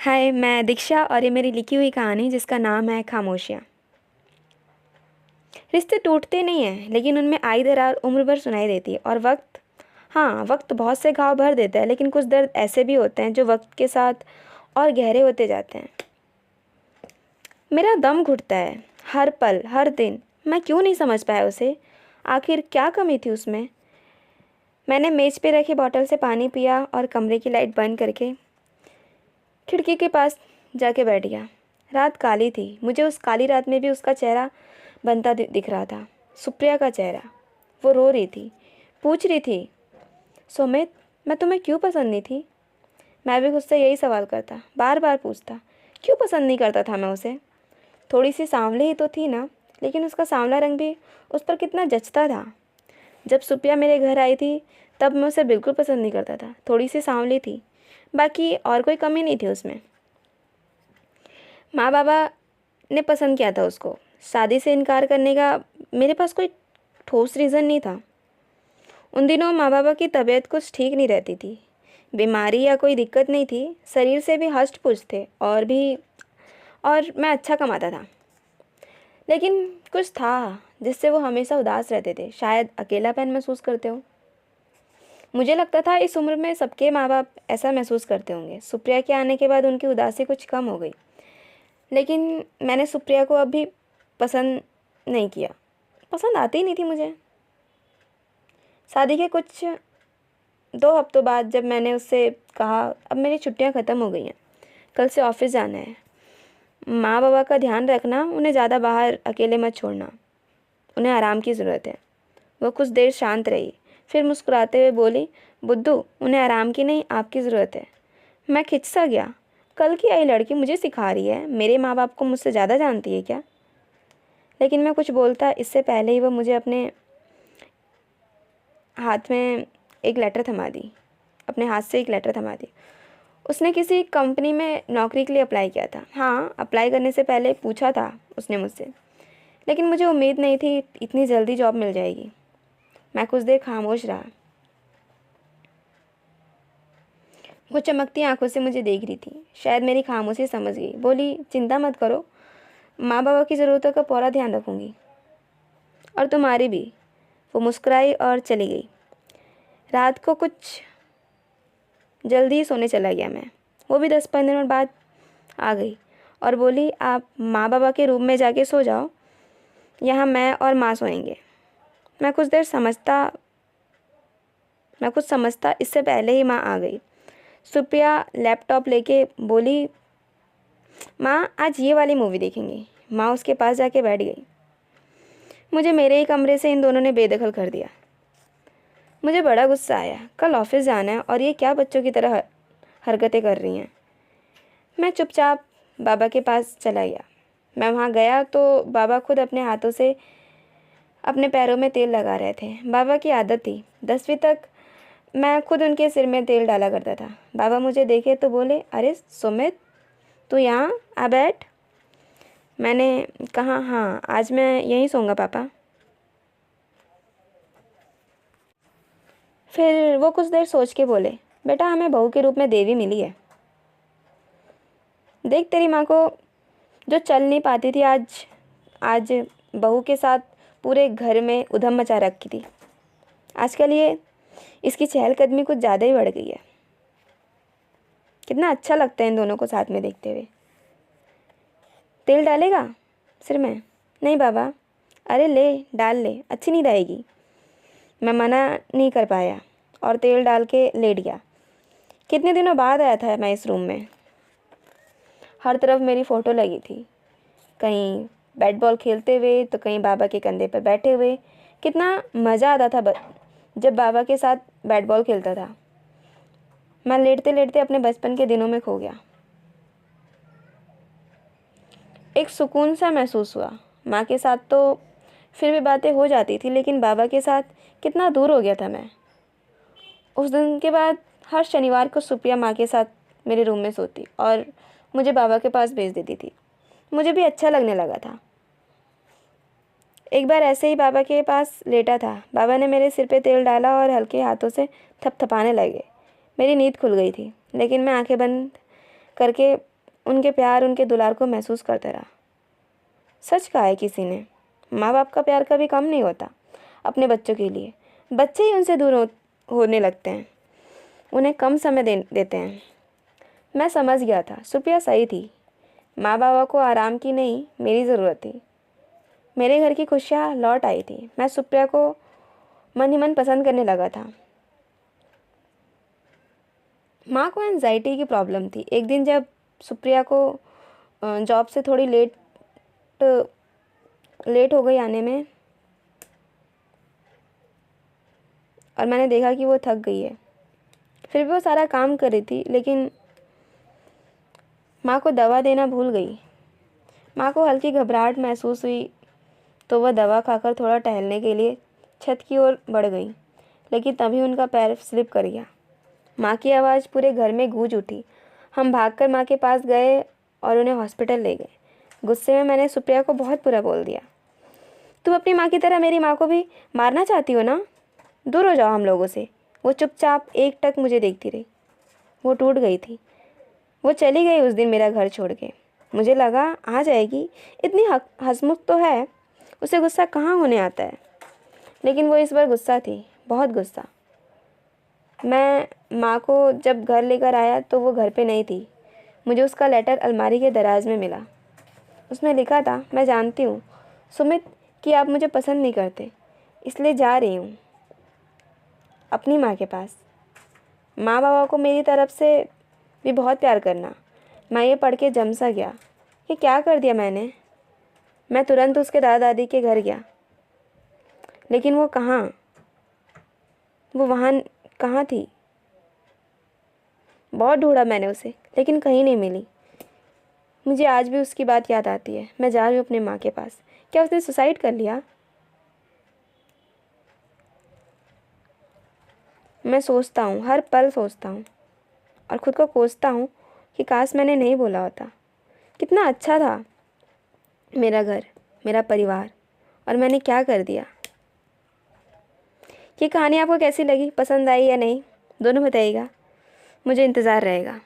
हाय, मैं दीक्षा और ये मेरी लिखी हुई कहानी जिसका नाम है खामोशियाँ। रिश्ते टूटते नहीं हैं, लेकिन उनमें आई दरार उम्र भर सुनाई देती है। और वक्त बहुत से घाव भर देता है, लेकिन कुछ दर्द ऐसे भी होते हैं जो वक्त के साथ और गहरे होते जाते हैं। मेरा दम घुटता है हर पल हर दिन। मैं क्यों नहीं समझ पाया उसे? आखिर क्या कमी थी उसमें? मैंने मेज पे रखी बोतल से पानी पिया और कमरे की लाइट बंद करके खिड़की के पास जाके बैठ गया। रात काली थी। मुझे उस काली रात में भी उसका चेहरा बनता दिख रहा था। सुप्रिया का चेहरा। वो रो रही थी, पूछ रही थी, सुमित, मैं तुम्हें क्यों पसंद नहीं थी? मैं भी खुद से यही सवाल करता, बार बार पूछता, क्यों पसंद नहीं करता था मैं उसे? थोड़ी सी सांवली ही तो थी ना, लेकिन उसका सांवला रंग भी उस पर कितना जचता था। जब सुप्रिया मेरे घर आई थी तब मैं उसे बिल्कुल पसंद नहीं करता था। थोड़ी सी सांवली थी, बाकी और कोई कमी नहीं थी उसमें। माँ बाबा ने पसंद किया था उसको। शादी से इनकार करने का मेरे पास कोई ठोस रीज़न नहीं था। उन दिनों माँ बाबा की तबीयत कुछ ठीक नहीं रहती थी। बीमारी या कोई दिक्कत नहीं थी, शरीर से भी हष्ट पुष्ट थे और मैं अच्छा कमाता था। लेकिन कुछ था जिससे वो हमेशा उदास रहते थे। शायद अकेलापन महसूस करते हो। मुझे लगता था इस उम्र में सबके माँ बाप ऐसा महसूस करते होंगे। सुप्रिया के आने के बाद उनकी उदासी कुछ कम हो गई, लेकिन मैंने सुप्रिया को अभी पसंद नहीं किया। पसंद आती ही नहीं थी मुझे। शादी के कुछ 2 हफ्तों बाद जब मैंने उससे कहा, अब मेरी छुट्टियां ख़त्म हो गई हैं, कल से ऑफिस जाना है, माँ बाबा का ध्यान रखना, उन्हें ज़्यादा बाहर अकेले मत छोड़ना, उन्हें आराम की ज़रूरत है। वो कुछ देर शांत रही, फिर मुस्कुराते हुए बोली, बुद्धू, उन्हें आराम की नहीं, आपकी ज़रूरत है। मैं खिंच सा गया। कल की आई लड़की मुझे सिखा रही है? मेरे माँ बाप को मुझसे ज़्यादा जानती है क्या? लेकिन मैं कुछ बोलता इससे पहले ही वह मुझे अपने हाथ में एक लेटर थमा दी अपने हाथ से एक लेटर थमा दी। उसने किसी कंपनी में नौकरी के लिए अप्लाई किया था। हाँ, अप्लाई करने से पहले पूछा था उसने मुझसे, लेकिन मुझे उम्मीद नहीं थी इतनी जल्दी जॉब मिल जाएगी। मैं कुछ देर खामोश रहा। वो चमकती आंखों से मुझे देख रही थी। शायद मेरी खामोशी समझ गई। बोली, चिंता मत करो, माँ बाबा की ज़रूरतों का पूरा ध्यान रखूँगी, और तुम्हारी भी। वो मुस्कुराई और चली गई। रात को कुछ जल्दी ही सोने चला गया मैं। वो भी 10-15 मिनट बाद आ गई और बोली, आप माँ बाबा के रूम में जाके सो जाओ, यहाँ मैं और माँ सोएंगे। मैं कुछ समझता इससे पहले ही माँ आ गई। सुप्रिया लैपटॉप लेके बोली, माँ आज ये वाली मूवी देखेंगे। माँ उसके पास जाके बैठ गई। मुझे मेरे ही कमरे से इन दोनों ने बेदखल कर दिया। मुझे बड़ा गुस्सा आया। कल ऑफिस जाना है और ये क्या बच्चों की तरह हरकतें कर रही हैं। मैं चुपचाप बाबा के पास चला गया। मैं वहाँ गया तो बाबा खुद अपने हाथों से अपने पैरों में तेल लगा रहे थे। बाबा की आदत थी, 10वीं तक मैं खुद उनके सिर में तेल डाला करता था। बाबा मुझे देखे तो बोले, अरे सुमित, तू यहाँ आ बैठ। मैंने कहा, हाँ, आज मैं यहीं सोऊंगा पापा। फिर वो कुछ देर सोच के बोले, बेटा, हमें बहू के रूप में देवी मिली है। देख तेरी माँ को, जो चल नहीं पाती थी, आज आज बहू के साथ पूरे घर में उधम मचा रखी थी। आजकल ये इसकी चहलकदमी कुछ ज़्यादा ही बढ़ गई है। कितना अच्छा लगता है इन दोनों को साथ में देखते हुए। तेल डालेगा सिर में? नहीं बाबा। अरे ले, डाल ले, अच्छी नींद आएगी। मैं मना नहीं कर पाया और तेल डाल के लेट गया। कितने दिनों बाद आया था मैं इस रूम में। हर तरफ मेरी फ़ोटो लगी थी, कहीं बैट बॉल खेलते हुए तो कहीं बाबा के कंधे पर बैठे हुए। कितना मज़ा आता था जब बाबा के साथ बैट बॉल खेलता था। मैं लेटते लेटते अपने बचपन के दिनों में खो गया। एक सुकून सा महसूस हुआ। माँ के साथ तो फिर भी बातें हो जाती थी, लेकिन बाबा के साथ कितना दूर हो गया था मैं। उस दिन के बाद हर शनिवार को सुप्रिया माँ के साथ मेरे रूम में सोती और मुझे बाबा के पास भेज देती थी। मुझे भी अच्छा लगने लगा था। एक बार ऐसे ही बाबा के पास लेटा था। बाबा ने मेरे सिर पे तेल डाला और हल्के हाथों से थपथपाने लगे। मेरी नींद खुल गई थी, लेकिन मैं आंखें बंद करके उनके प्यार, उनके दुलार को महसूस करता रहा। सच कहा है किसी ने, माँ बाप का प्यार कभी कम नहीं होता अपने बच्चों के लिए। बच्चे ही उनसे दूर होने लगते हैं, उन्हें कम समय देते हैं। मैं समझ गया था, सुप्रिया सही थी। माँ बाबा को आराम की नहीं, मेरी ज़रूरत थी। मेरे घर की खुशियाँ लौट आई थी। मैं सुप्रिया को मन ही मन पसंद करने लगा था। माँ को एंजाइटी की प्रॉब्लम थी। एक दिन जब सुप्रिया को जॉब से थोड़ी लेट हो गई आने में, और मैंने देखा कि वो थक गई है। फिर भी वो सारा काम कर रही थी, लेकिन माँ को दवा देना भूल गई। माँ को हल्की घबराहट महसूस हुई तो वह दवा खाकर थोड़ा टहलने के लिए छत की ओर बढ़ गई, लेकिन तभी उनका पैर स्लिप कर गया। माँ की आवाज़ पूरे घर में गूंज उठी। हम भागकर माँ के पास गए और उन्हें हॉस्पिटल ले गए। गुस्से में मैंने सुप्रिया को बहुत बुरा बोल दिया। तुम अपनी माँ की तरह मेरी माँ को भी मारना चाहती हो ना? दूर हो जाओ हम लोगों से। वो चुपचाप एक टक मुझे देखती रही। वो टूट गई थी। वो चली गई उस दिन मेरा घर छोड़ के। मुझे लगा आ जाएगी, इतनी हंसमुख तो है, उसे गुस्सा कहाँ होने आता है। लेकिन वो इस बार गुस्सा थी, बहुत गुस्सा। मैं माँ को जब घर लेकर आया तो वो घर पे नहीं थी। मुझे उसका लेटर अलमारी के दराज में मिला। उसमें लिखा था, मैं जानती हूँ सुमित कि आप मुझे पसंद नहीं करते, इसलिए जा रही हूँ अपनी माँ के पास। माँ बाबा को मेरी तरफ से भी बहुत प्यार करना। मैं ये पढ़ के जम सा गया। ये क्या कर दिया मैंने? मैं तुरंत उसके दादा दादी के घर गया, लेकिन वो कहाँ, वो वहाँ कहाँ थी? बहुत ढूंढा मैंने उसे, लेकिन कहीं नहीं मिली। मुझे आज भी उसकी बात याद आती है। मैं जा रही हूँ अपने माँ के पास। क्या उसने सुसाइड कर लिया? मैं सोचता हूँ, हर पल सोचता हूँ और ख़ुद को कोसता हूँ कि काश मैंने नहीं बोला होता। कितना अच्छा था मेरा घर, मेरा परिवार, और मैंने क्या कर दिया। ये कहानी आपको कैसी लगी, पसंद आई या नहीं, दोनों बताइएगा। मुझे इंतज़ार रहेगा।